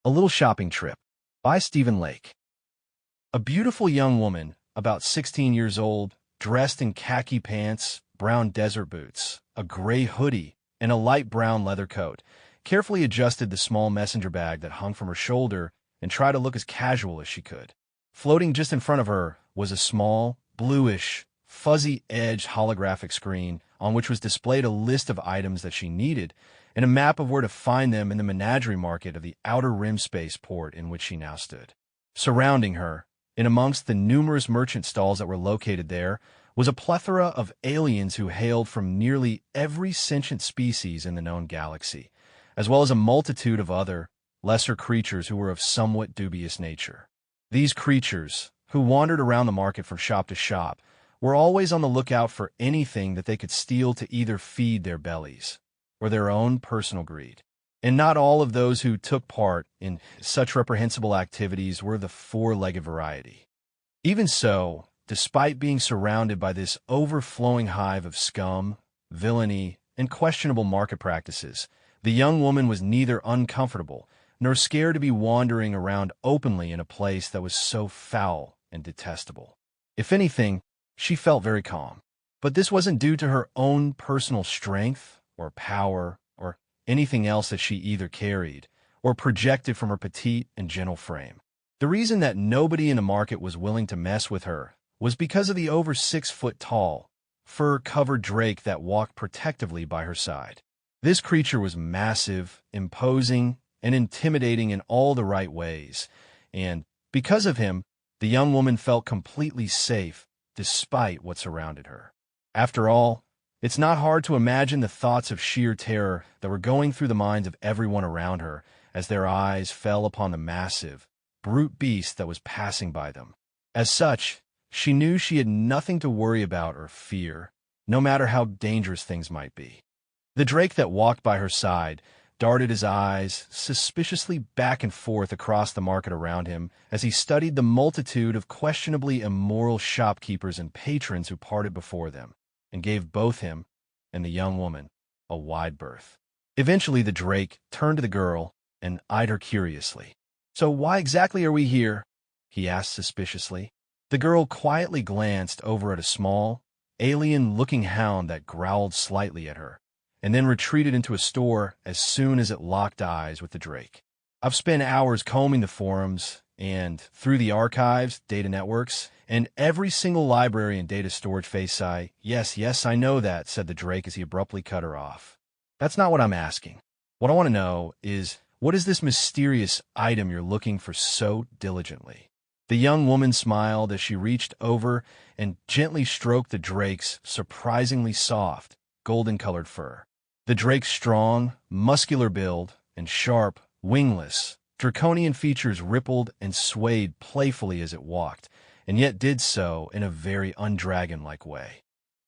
A Little Shopping Trip by Stephen Lake. A beautiful young woman, about 16 years old, dressed in khaki pants, brown desert boots, a gray hoodie, and a light brown leather coat, carefully adjusted the small messenger bag that hung from her shoulder and tried to look as casual as she could. Floating just in front of her was a small, bluish, fuzzy-edged holographic screen on which was displayed a list of items that she needed and a map of where to find them in the menagerie market of the Outer Rim spaceport in which she now stood. Surrounding her, in amongst the numerous merchant stalls that were located there, was a plethora of aliens who hailed from nearly every sentient species in the known galaxy, as well as a multitude of other, lesser creatures who were of somewhat dubious nature. These creatures, who wandered around the market from shop to shop, were always on the lookout for anything that they could steal to either feed their bellies or their own personal greed. And not all of those who took part in such reprehensible activities were the four-legged variety. Even so, despite being surrounded by this overflowing hive of scum, villainy, and questionable market practices, the young woman was neither uncomfortable nor scared to be wandering around openly in a place that was so foul and detestable. If anything, she felt very calm. But this wasn't due to her own personal strength or power or anything else that she either carried or projected from her petite and gentle frame. The reason that nobody in the market was willing to mess with her was because of the over 6-foot-tall, fur-covered drake that walked protectively by her side. This creature was massive, imposing, and intimidating in all the right ways, and because of him, the young woman felt completely safe despite what surrounded her. After all, it's not hard to imagine the thoughts of sheer terror that were going through the minds of everyone around her as their eyes fell upon the massive, brute beast that was passing by them. As such, she knew she had nothing to worry about or fear, no matter how dangerous things might be. The drake that walked by her side darted his eyes suspiciously back and forth across the market around him as he studied the multitude of questionably immoral shopkeepers and patrons who parted before them, and gave both him and the young woman a wide berth. Eventually the drake turned to the girl and eyed her curiously. "So why exactly are we here?" he asked suspiciously. The girl quietly glanced over at a small, alien-looking hound that growled slightly at her, and then retreated into a store as soon as it locked eyes with the drake. "I've spent hours combing the forums and through the archives, data networks, and every single library and data storage face Yes, I know that," said the drake as he abruptly cut her off. "That's not what I'm asking. What I want to know is, what is this mysterious item you're looking for so diligently?" The young woman smiled as she reached over and gently stroked the drake's surprisingly soft, golden-colored fur. The drake's strong, muscular build and sharp, wingless, draconian features rippled and swayed playfully as it walked, and yet did so in a very undragon-like way.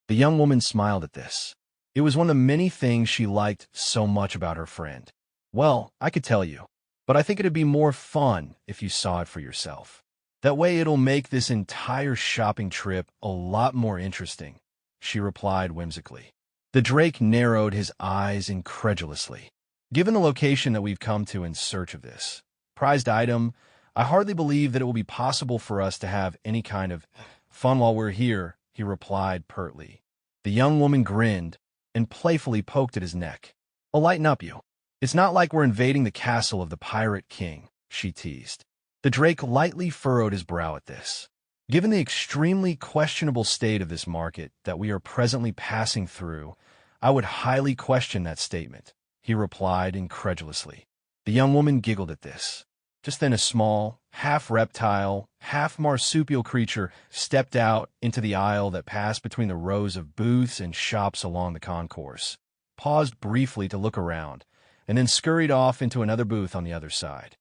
The young woman smiled at this. It was one of the many things she liked so much about her friend. "Well, I could tell you, but I think it'd be more fun if you saw it for yourself. That way it'll make this entire shopping trip a lot more interesting," she replied whimsically. The drake narrowed his eyes incredulously. "Given the location that we've come to in search of this prized item, I hardly believe that it will be possible for us to have any kind of fun while we're here," he replied pertly. The young woman grinned and playfully poked at his neck. "I'll lighten up you. It's not like we're invading the castle of the Pirate King," she teased. The drake lightly furrowed his brow at this. "Given the extremely questionable state of this market that we are presently passing through, I would highly question that statement," he replied incredulously. The young woman giggled at this. Just then a small, half-reptile, half-marsupial creature stepped out into the aisle that passed between the rows of booths and shops along the concourse, paused briefly to look around, and then scurried off into another booth on the other side.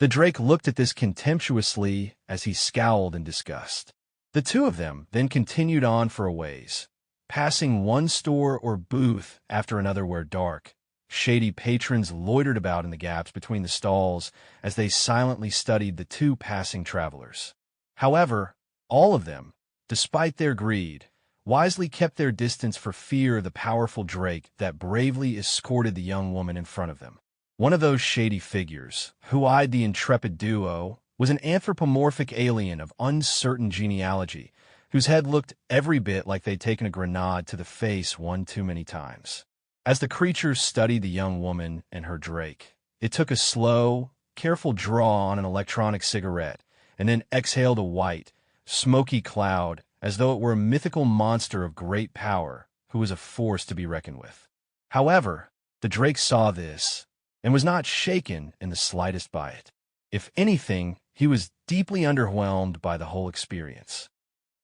The drake looked at this contemptuously as he scowled in disgust. The two of them then continued on for a ways, passing one store or booth after another where dark, shady patrons loitered about in the gaps between the stalls as they silently studied the two passing travelers. However, all of them, despite their greed, wisely kept their distance for fear of the powerful drake that bravely escorted the young woman in front of them. One of those shady figures, who eyed the intrepid duo, was an anthropomorphic alien of uncertain genealogy, whose head looked every bit like they'd taken a grenade to the face one too many times. As the creatures studied the young woman and her Drake, it took a slow, careful draw on an electronic cigarette, and then exhaled a white, smoky cloud as though it were a mythical monster of great power who was a force to be reckoned with. However, the Drake saw this and was not shaken in the slightest by it. If anything, he was deeply underwhelmed by the whole experience.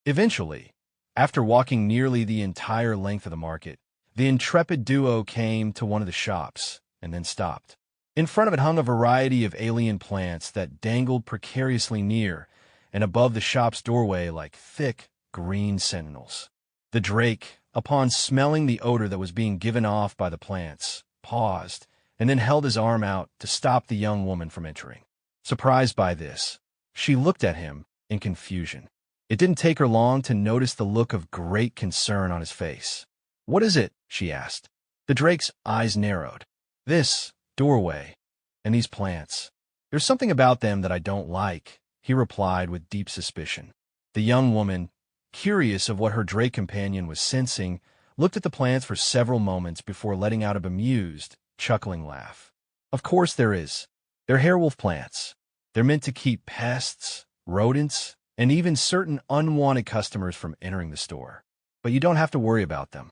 Eventually, after walking nearly the entire length of the market, the intrepid duo came to one of the shops and then stopped. In front of it hung a variety of alien plants that dangled precariously near and above the shop's doorway like thick, green sentinels. The Drake, upon smelling the odor that was being given off by the plants, paused and then held his arm out to stop the young woman from entering. Surprised by this, she looked at him in confusion. It didn't take her long to notice the look of great concern on his face. "What is it?" she asked. The Drake's eyes narrowed. "This doorway and these plants. There's something about them that I don't like," he replied with deep suspicion. The young woman, curious of what her Drake companion was sensing, looked at the plants for several moments before letting out a bemused, chuckling laugh. "Of course there is. They're hairwolf plants. They're meant to keep pests, rodents, and even certain unwanted customers from entering the store. But you don't have to worry about them.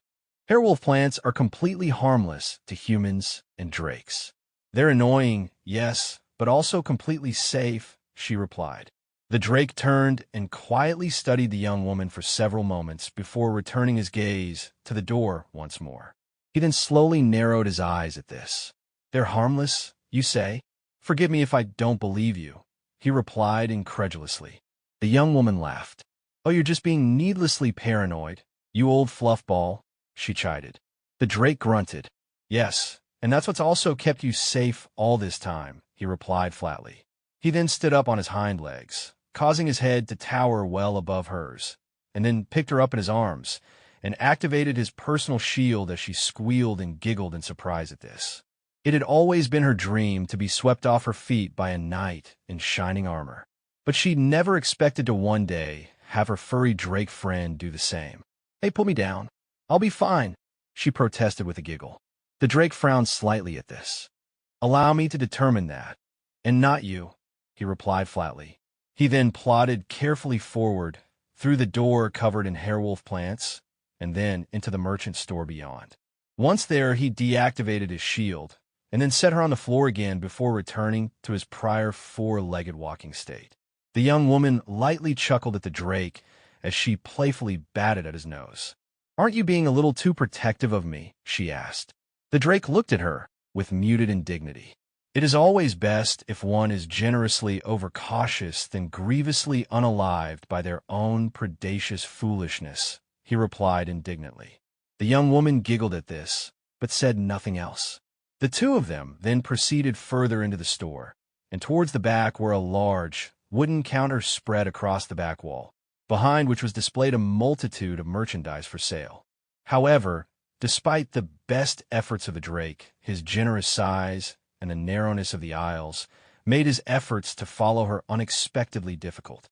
Hairwolf plants are completely harmless to humans and Drakes. They're annoying, yes, but also completely safe," she replied. The Drake turned and quietly studied the young woman for several moments before returning his gaze to the door once more. He then slowly narrowed his eyes at this. "They're harmless, you say? Forgive me if I don't believe you," he replied incredulously. The young woman laughed. "Oh, you're just being needlessly paranoid, you old fluffball," she chided. The Drake grunted. "Yes, and that's what's also kept you safe all this time," he replied flatly. He then stood up on his hind legs, causing his head to tower well above hers, and then picked her up in his arms and activated his personal shield as she squealed and giggled in surprise at this. It had always been her dream to be swept off her feet by a knight in shining armor, but she'd never expected to one day have her furry Drake friend do the same. "Hey, put me down. I'll be fine," she protested with a giggle. The Drake frowned slightly at this. "Allow me to determine that, and not you," he replied flatly. He then plodded carefully forward, through the door covered in hairwolf plants, and then into the merchant store beyond. Once there, he deactivated his shield, and then set her on the floor again before returning to his prior four-legged walking state. The young woman lightly chuckled at the Drake as she playfully batted at his nose. "Aren't you being a little too protective of me?" she asked. The Drake looked at her with muted indignity. "It is always best if one is generously overcautious than grievously unalived by their own predacious foolishness," he replied indignantly. The young woman giggled at this, but said nothing else. The two of them then proceeded further into the store, and towards the back where a large, wooden counter spread across the back wall, behind which was displayed a multitude of merchandise for sale. However, despite the best efforts of the Drake, his generous size and the narrowness of the aisles made his efforts to follow her unexpectedly difficult.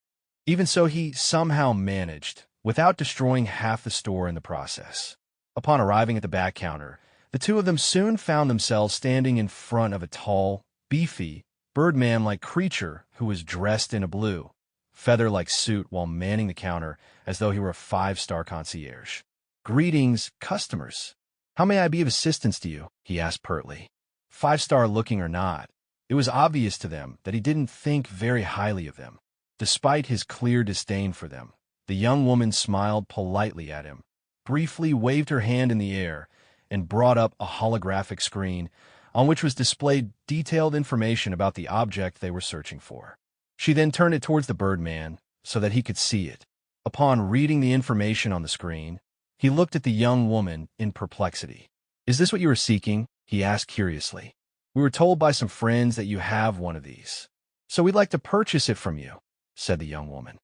Even so, he somehow managed, without destroying half the store in the process. Upon arriving at the back counter, the two of them soon found themselves standing in front of a tall, beefy, Birdman-like creature who was dressed in a blue, feather-like suit while manning the counter as though he were a five-star concierge. "Greetings, customers. How may I be of assistance to you?" he asked pertly. Five-star looking or not, it was obvious to them that he didn't think very highly of them. Despite his clear disdain for them, the young woman smiled politely at him, briefly waved her hand in the air, and brought up a holographic screen on which was displayed detailed information about the object they were searching for. She then turned it towards the Birdman so that he could see it. Upon reading the information on the screen, he looked at the young woman in perplexity. "Is this what you were seeking?" he asked curiously. "We were told by some friends that you have one of these, so we'd like to purchase it from you," said the young woman.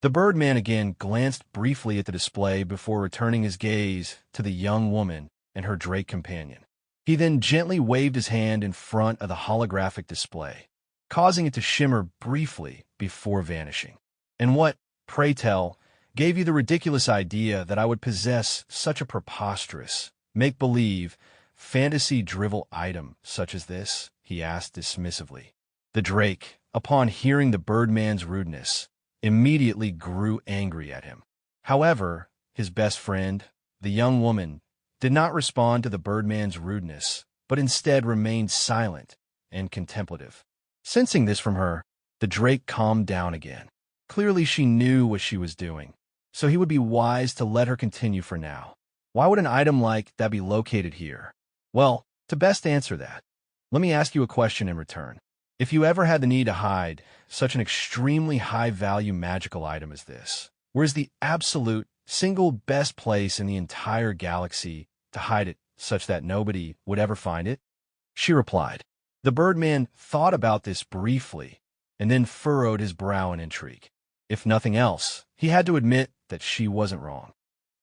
The Birdman again glanced briefly at the display before returning his gaze to the young woman and her Drake companion. He then gently waved his hand in front of the holographic display, causing it to shimmer briefly before vanishing. And what, pray tell, gave you the ridiculous idea that I would possess such a preposterous, make-believe, fantasy-drivel item such as this? He asked dismissively. The Drake, upon hearing the Birdman's rudeness, immediately grew angry at him. However, his best friend, the young woman, did not respond to the Birdman's rudeness, but instead remained silent and contemplative. Sensing this from her, the Drake calmed down again. Clearly she knew what she was doing, so he would be wise to let her continue for now. Why would an item like that be located here? Well, to best answer that, let me ask you a question in return. If you ever had the need to hide such an extremely high-value magical item as this, where's the absolute single best place in the entire galaxy to hide it such that nobody would ever find it? She replied. The Birdman thought about this briefly and then furrowed his brow in intrigue. If nothing else, he had to admit that she wasn't wrong.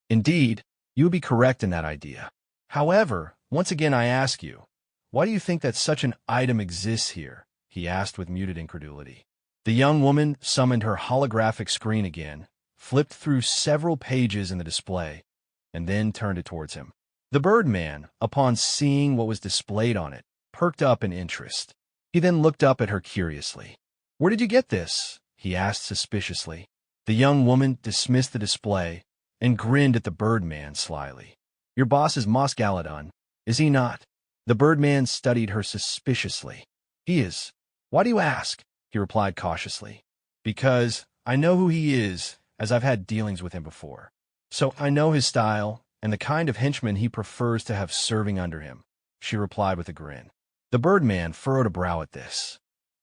Indeed, you would be correct in that idea. However, once again I ask you, why do you think that such an item exists here? He asked with muted incredulity. The young woman summoned her holographic screen again, flipped through several pages in the display, and then turned it towards him. The Birdman, upon seeing what was displayed on it, perked up in interest. He then looked up at her curiously. Where did you get this? He asked suspiciously. The young woman dismissed the display and grinned at the Birdman slyly. Your boss is Mos Galadon, is he not? The Birdman studied her suspiciously. He is. Why do you ask? He replied cautiously. Because I know who he is, as I've had dealings with him before. So I know his style and the kind of henchman he prefers to have serving under him, she replied with a grin. The Birdman furrowed a brow at this.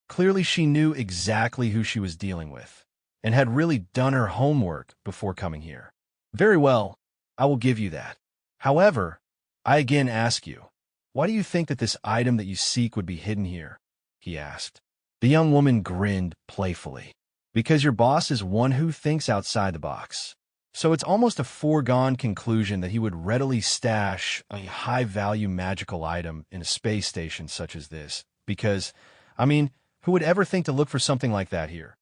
Clearly she knew exactly who she was dealing with, and had really done her homework before coming here. Very well, I will give you that. However, I again ask you, why do you think that this item that you seek would be hidden here? He asked. The young woman grinned playfully. Because your boss is one who thinks outside the box. So it's almost a foregone conclusion that he would readily stash a high-value magical item in a space station such as this, because, who would ever think to look for something like that here?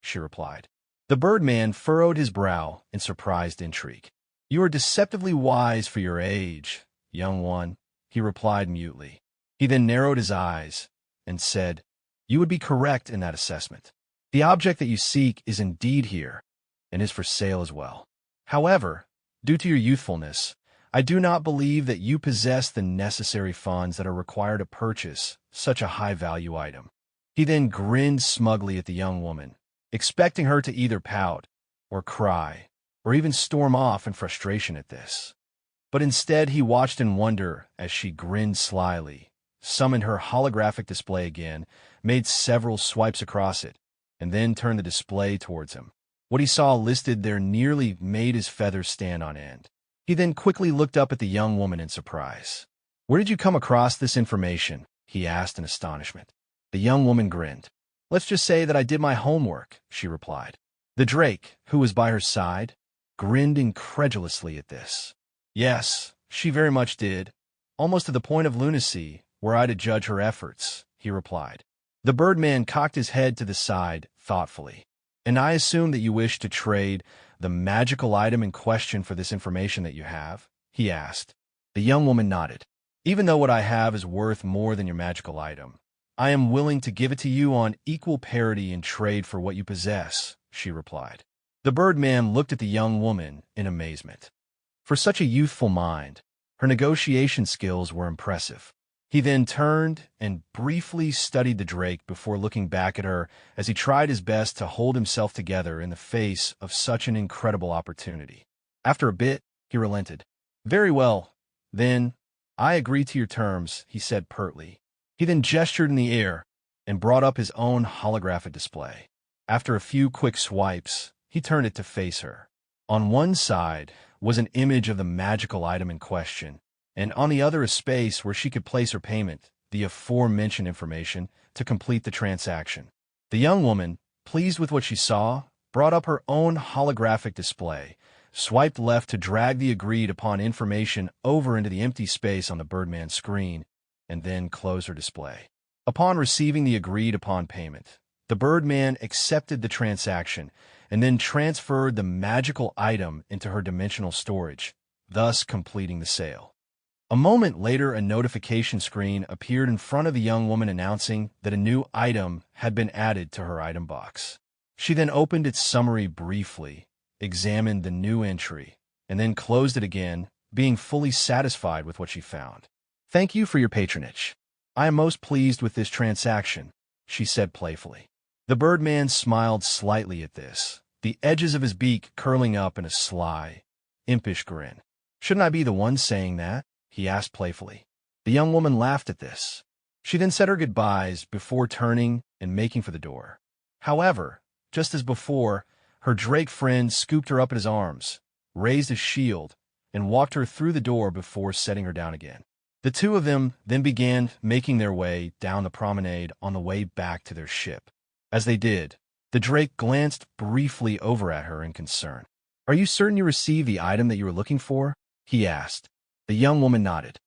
She replied. The Birdman furrowed his brow in surprised intrigue. You are deceptively wise for your age, young one, he replied mutely. He then narrowed his eyes and said, You would be correct in that assessment. The object that you seek is indeed here, and is for sale as well. However, due to your youthfulness, I do not believe that you possess the necessary funds that are required to purchase such a high-value item. He then grinned smugly at the young woman, expecting her to either pout, or cry, or even storm off in frustration at this. But instead he watched in wonder as she grinned slyly, summoned her holographic display again, made several swipes across it, and then turned the display towards him. What he saw listed there nearly made his feathers stand on end. He then quickly looked up at the young woman in surprise. Where did you come across this information? He asked in astonishment. The young woman grinned. Let's just say that I did my homework, she replied. The Drake, who was by her side, grinned incredulously at this. Yes, she very much did, almost to the point of lunacy, were I to judge her efforts, he replied. The Birdman cocked his head to the side thoughtfully. And I assume that you wish to trade the magical item in question for this information that you have? He asked. The young woman nodded. Even though what I have is worth more than your magical item, I am willing to give it to you on equal parity in trade for what you possess, she replied. The Birdman looked at the young woman in amazement. For such a youthful mind, her negotiation skills were impressive. He then turned and briefly studied the Drake before looking back at her as he tried his best to hold himself together in the face of such an incredible opportunity. After a bit, he relented. Very well, then, I agree to your terms, he said pertly. He then gestured in the air and brought up his own holographic display. After a few quick swipes, he turned it to face her. On one side was an image of the magical item in question, and on the other a space where she could place her payment, the aforementioned information, to complete the transaction. The young woman, pleased with what she saw, brought up her own holographic display, swiped left to drag the agreed-upon information over into the empty space on the Birdman screen, and then close her display. Upon receiving the agreed-upon payment, the Birdman accepted the transaction and then transferred the magical item into her dimensional storage, thus completing the sale. A moment later, a notification screen appeared in front of the young woman announcing that a new item had been added to her item box. She then opened its summary briefly, examined the new entry, and then closed it again, being fully satisfied with what she found. "Thank you for your patronage. I am most pleased with this transaction," she said playfully. The Birdman smiled slightly at this, the edges of his beak curling up in a sly, impish grin. "Shouldn't I be the one saying that?" he asked playfully. The young woman laughed at this. She then said her goodbyes before turning and making for the door. However, just as before, her Drake friend scooped her up in his arms, raised his shield, and walked her through the door before setting her down again. The two of them then began making their way down the promenade on the way back to their ship. As they did, the Drake glanced briefly over at her in concern. "Are you certain you received the item that you were looking for?" he asked. The young woman nodded.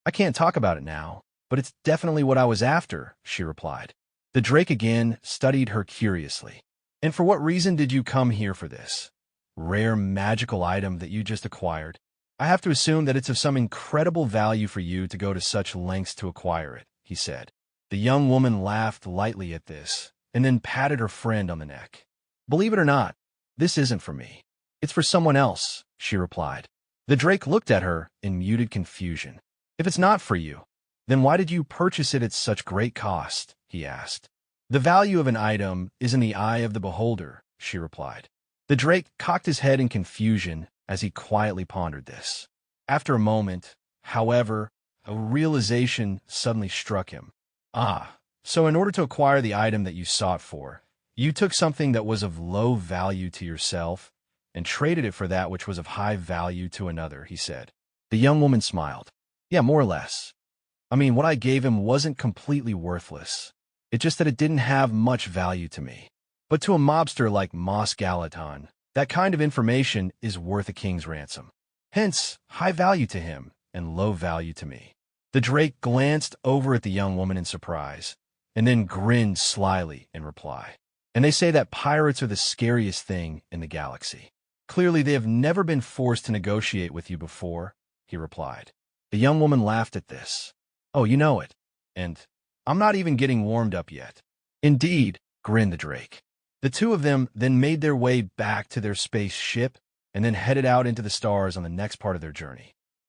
"I can't talk about it now, but it's definitely what I was after," she replied. The Drake again studied her curiously. "And for what reason did you come here for this rare magical item that you just acquired? I have to assume that it's of some incredible value for you to go to such lengths to acquire it," he said. The young woman laughed lightly at this, and then patted her friend on the neck. "Believe it or not, this isn't for me. It's for someone else," she replied. The Drake looked at her in muted confusion. "If it's not for you, then why did you purchase it at such great cost?" he asked. "The value of an item is in the eye of the beholder," she replied. The Drake cocked his head in confusion as he quietly pondered this. After a moment, however, a realization suddenly struck him. "Ah, so in order to acquire the item that you sought for, you took something that was of low value to yourself and traded it for that which was of high value to another," he said. The young woman smiled. "Yeah, more or less. I mean, what I gave him wasn't completely worthless. It's just that it didn't have much value to me. But to a mobster like Mos Galaton, that kind of information is worth a king's ransom. Hence, high value to him and low value to me." The Drake glanced over at the young woman in surprise, and then grinned slyly in reply. "And they say that pirates are the scariest thing in the galaxy. Clearly, they have never been forced to negotiate with you before," he replied. The young woman laughed at this. "Oh, you know it. And I'm not even getting warmed up yet." "Indeed," grinned the Drake. The two of them then made their way back to their space ship and then headed out into the stars on the next part of their journey.